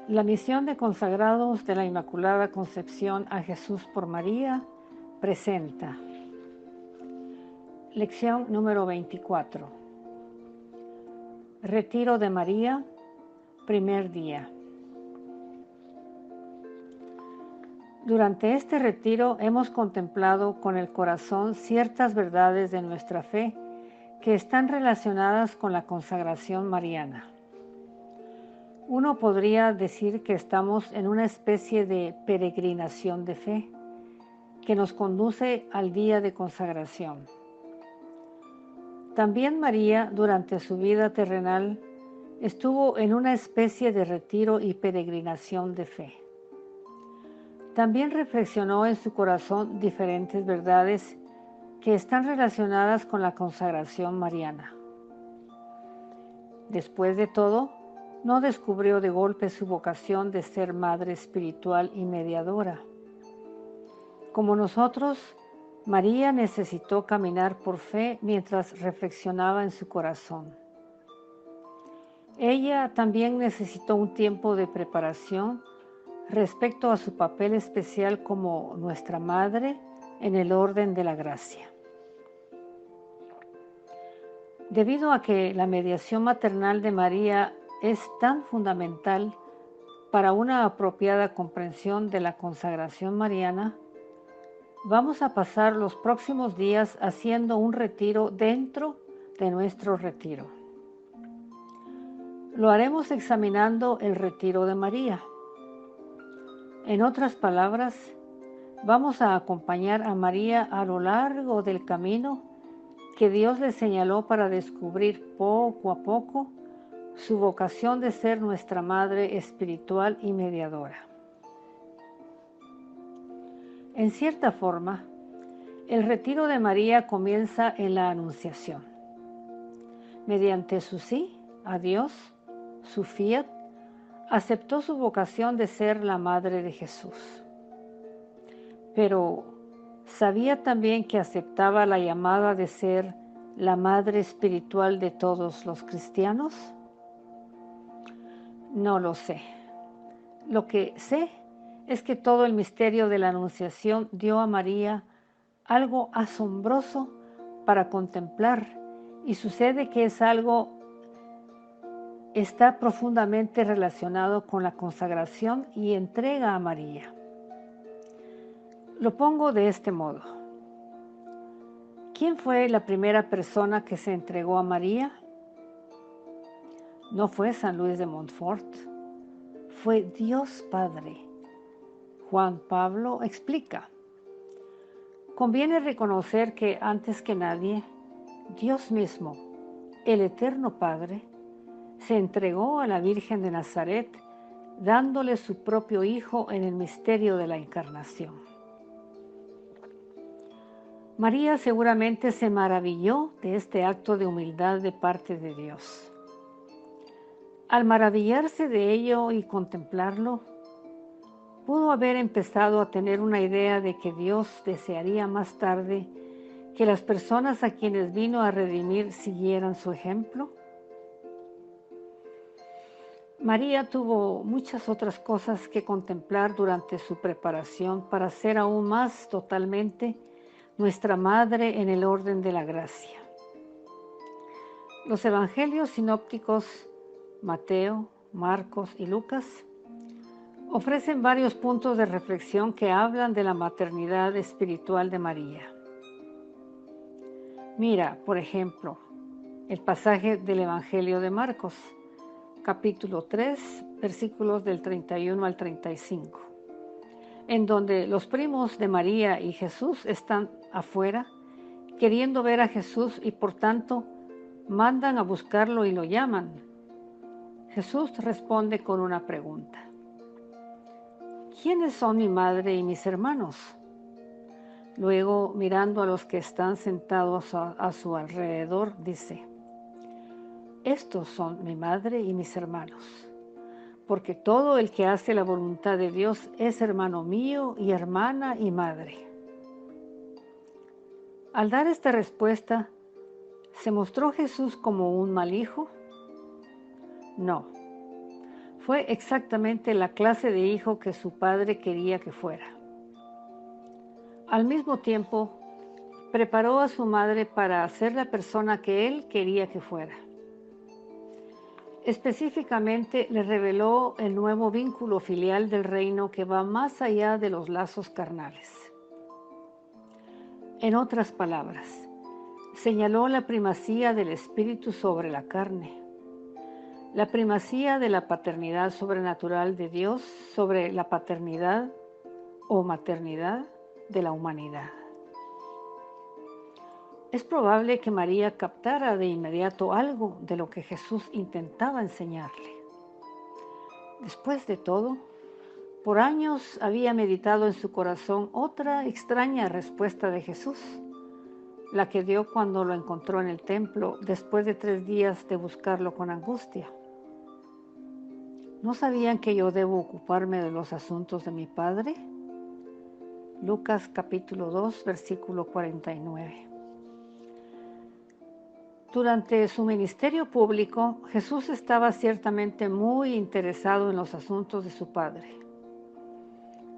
La misión de consagrados de la Inmaculada Concepción a Jesús por María presenta lección número 24. Retiro de María, primer día. Durante este retiro hemos contemplado con el corazón ciertas verdades de nuestra fe que están relacionadas con la consagración mariana. Uno podría decir que estamos en una especie de peregrinación de fe que nos conduce al día de consagración. También María, durante su vida terrenal, estuvo en una especie de retiro y peregrinación de fe. También reflexionó en su corazón diferentes verdades que están relacionadas con la consagración mariana. Después de todo, no descubrió de golpe su vocación de ser madre espiritual y mediadora. Como nosotros, María necesitó caminar por fe mientras reflexionaba en su corazón. Ella también necesitó un tiempo de preparación respecto a su papel especial como nuestra madre en el orden de la gracia. Debido a que la mediación maternal de María es tan fundamental para una apropiada comprensión de la consagración mariana, vamos a pasar los próximos días haciendo un retiro dentro de nuestro retiro. Lo haremos examinando el retiro de María. En otras palabras, vamos a acompañar a María a lo largo del camino que Dios le señaló para descubrir poco a poco su vocación de ser nuestra madre espiritual y mediadora. En cierta forma, el retiro de María comienza en la Anunciación. Mediante su sí a Dios, su fiat, aceptó su vocación de ser la madre de Jesús. Pero, ¿sabía también que aceptaba la llamada de ser la madre espiritual de todos los cristianos? No lo sé. Lo que sé es que todo el misterio de la Anunciación dio a María algo asombroso para contemplar, y sucede que es algo está profundamente relacionado con la consagración y entrega a María. Lo pongo de este modo. ¿Quién fue la primera persona que se entregó a María? No fue San Luis de Montfort, fue Dios Padre. Juan Pablo explica: conviene reconocer que antes que nadie, Dios mismo, el Eterno Padre, se entregó a la Virgen de Nazaret, dándole su propio Hijo en el misterio de la Encarnación. María seguramente se maravilló de este acto de humildad de parte de Dios. Al maravillarse de ello y contemplarlo, pudo haber empezado a tener una idea de que Dios desearía más tarde que las personas a quienes vino a redimir siguieran su ejemplo. María tuvo muchas otras cosas que contemplar durante su preparación para ser aún más totalmente nuestra madre en el orden de la gracia. Los evangelios sinópticos, Mateo, Marcos y Lucas, ofrecen varios puntos de reflexión que hablan de la maternidad espiritual de María. Mira, por ejemplo, el pasaje del Evangelio de Marcos, capítulo 3, versículos del 31 al 35, en donde los primos de María y Jesús están afuera queriendo ver a Jesús y por tanto mandan a buscarlo y lo llaman. Jesús responde con una pregunta: ¿quiénes son mi madre y mis hermanos? Luego, mirando a los que están sentados a su alrededor, dice: estos son mi madre y mis hermanos, porque todo el que hace la voluntad de Dios es hermano mío y hermana y madre. Al dar esta respuesta, ¿se mostró Jesús como un mal hijo? No. Fue exactamente la clase de hijo que su padre quería que fuera. Al mismo tiempo, preparó a su madre para ser la persona que él quería que fuera. Específicamente, le reveló el nuevo vínculo filial del reino que va más allá de los lazos carnales. En otras palabras, señaló la primacía del espíritu sobre la carne, la primacía de la paternidad sobrenatural de Dios sobre la paternidad o maternidad de la humanidad. Es probable que María captara de inmediato algo de lo que Jesús intentaba enseñarle. Después de todo, por años había meditado en su corazón otra extraña respuesta de Jesús, la que dio cuando lo encontró en el templo después de 3 días de buscarlo con angustia. ¿No sabían que yo debo ocuparme de los asuntos de mi Padre? Lucas capítulo 2, versículo 49. Durante su ministerio público, Jesús estaba ciertamente muy interesado en los asuntos de su Padre.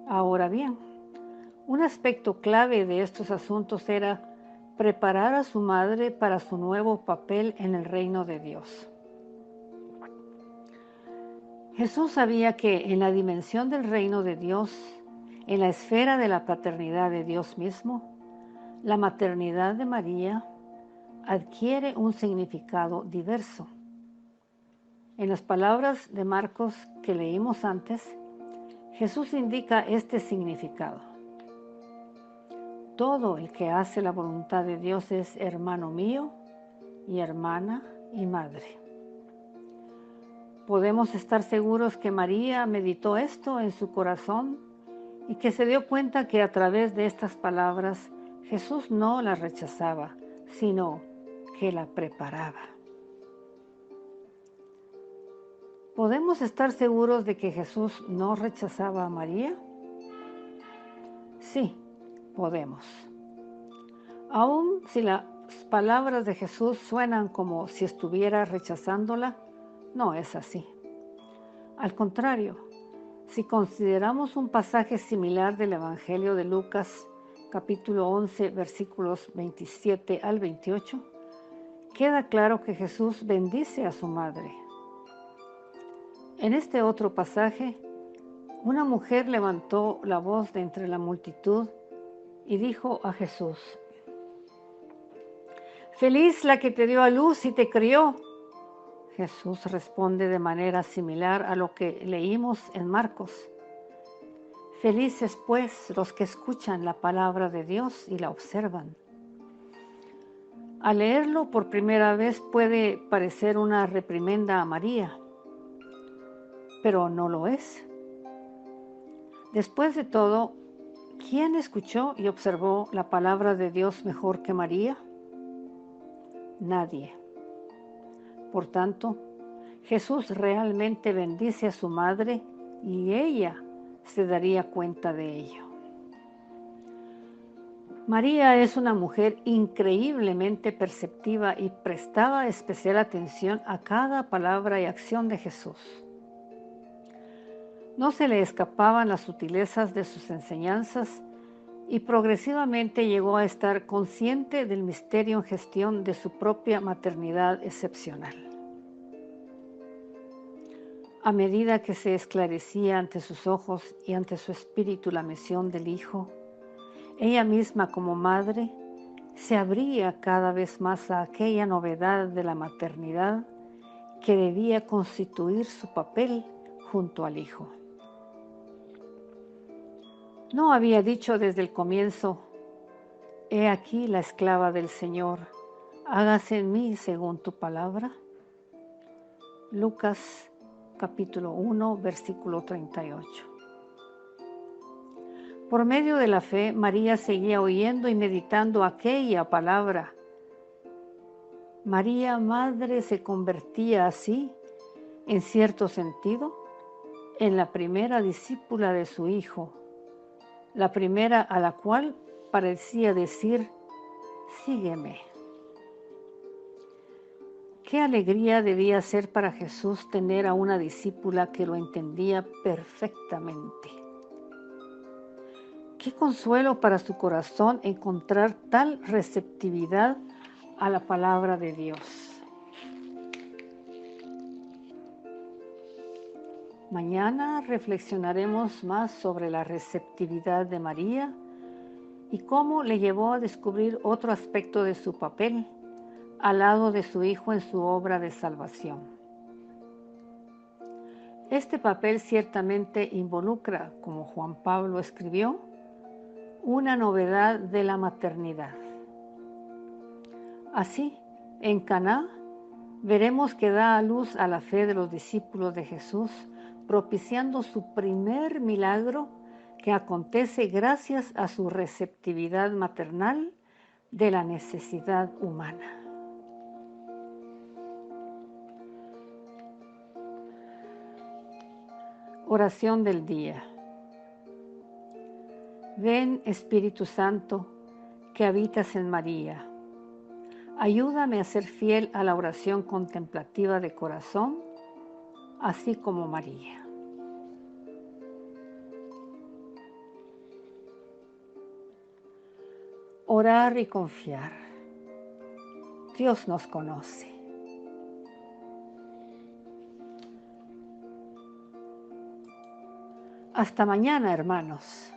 Ahora bien, un aspecto clave de estos asuntos era preparar a su madre para su nuevo papel en el reino de Dios. Jesús sabía que en la dimensión del reino de Dios, en la esfera de la paternidad de Dios mismo, la maternidad de María adquiere un significado diverso. En las palabras de Marcos que leímos antes, Jesús indica este significado. Todo el que hace la voluntad de Dios es hermano mío y hermana y madre. Podemos estar seguros que María meditó esto en su corazón y que se dio cuenta que a través de estas palabras Jesús no la rechazaba, sino que la preparaba. ¿Podemos estar seguros de que Jesús no rechazaba a María? Sí, podemos. Aun si las palabras de Jesús suenan como si estuviera rechazándola, no es así. Al contrario, si consideramos un pasaje similar del Evangelio de Lucas, capítulo 11, versículos 27 al 28, queda claro que Jesús bendice a su madre. En este otro pasaje, una mujer levantó la voz de entre la multitud y dijo a Jesús: «Feliz la que te dio a luz y te crió». Jesús responde de manera similar a lo que leímos en Marcos. Felices pues los que escuchan la palabra de Dios y la observan. Al leerlo por primera vez puede parecer una reprimenda a María, pero no lo es. Después de todo, ¿quién escuchó y observó la palabra de Dios mejor que María? Nadie. Por tanto, Jesús realmente bendice a su madre y ella se daría cuenta de ello. María es una mujer increíblemente perceptiva y prestaba especial atención a cada palabra y acción de Jesús. No se le escapaban las sutilezas de sus enseñanzas y progresivamente llegó a estar consciente del misterio en gestión de su propia maternidad excepcional. A medida que se esclarecía ante sus ojos y ante su espíritu la misión del Hijo, ella misma como madre se abría cada vez más a aquella novedad de la maternidad que debía constituir su papel junto al Hijo. ¿No había dicho desde el comienzo: «He aquí la esclava del Señor, hágase en mí según tu palabra»? Lucas capítulo 1, versículo 38. Por medio de la fe, María seguía oyendo y meditando aquella palabra. María, madre, se convertía así, en cierto sentido, en la primera discípula de su Hijo, la primera a la cual parecía decir: «Sígueme». Qué alegría debía ser para Jesús tener a una discípula que lo entendía perfectamente. Qué consuelo para su corazón encontrar tal receptividad a la palabra de Dios. Mañana reflexionaremos más sobre la receptividad de María y cómo le llevó a descubrir otro aspecto de su papel al lado de su Hijo en su obra de salvación. Este papel ciertamente involucra, como Juan Pablo escribió, una novedad de la maternidad. Así, en Caná, veremos que da a luz a la fe de los discípulos de Jesús, propiciando su primer milagro que acontece gracias a su receptividad maternal de la necesidad humana. Oración del día. Ven, Espíritu Santo, que habitas en María. Ayúdame a ser fiel a la oración contemplativa de corazón, así como María. Orar y confiar. Dios nos conoce. Hasta mañana, hermanos.